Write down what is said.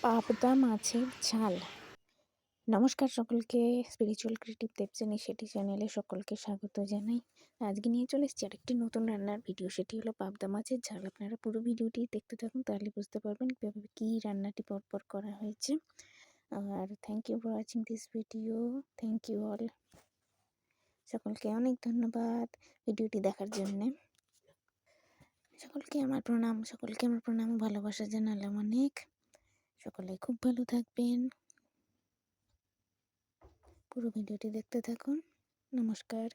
পাবদা মাছের ঝাল। নমস্কার সকলকে, spiritual creative tips and initiative চ্যানেলে সকলকে স্বাগত জানাই। আজকে নিয়ে চলে এসেছি আরেকটি নতুন রান্নার ভিডিও, সেটি হলো পাবদা মাছের ঝাল। আপনারা পুরো ভিডিওটি দেখতে থাকুন, তাহলে বুঝতে পারবেন কীভাবে কী রান্নাটি পরপর করা হয়েছে। আর thank you for watching this video. Thank you all. সকলকে অনেক ধন্যবাদ ভিডিওটি দেখার জন্যে। সকলকে আমার প্রণাম ও ভালোবাসা জানালাম অনেক। সকলে খুব ভালো থাকবেন। পুরো ভিডিওটি দেখতে থাকুন। নমস্কার।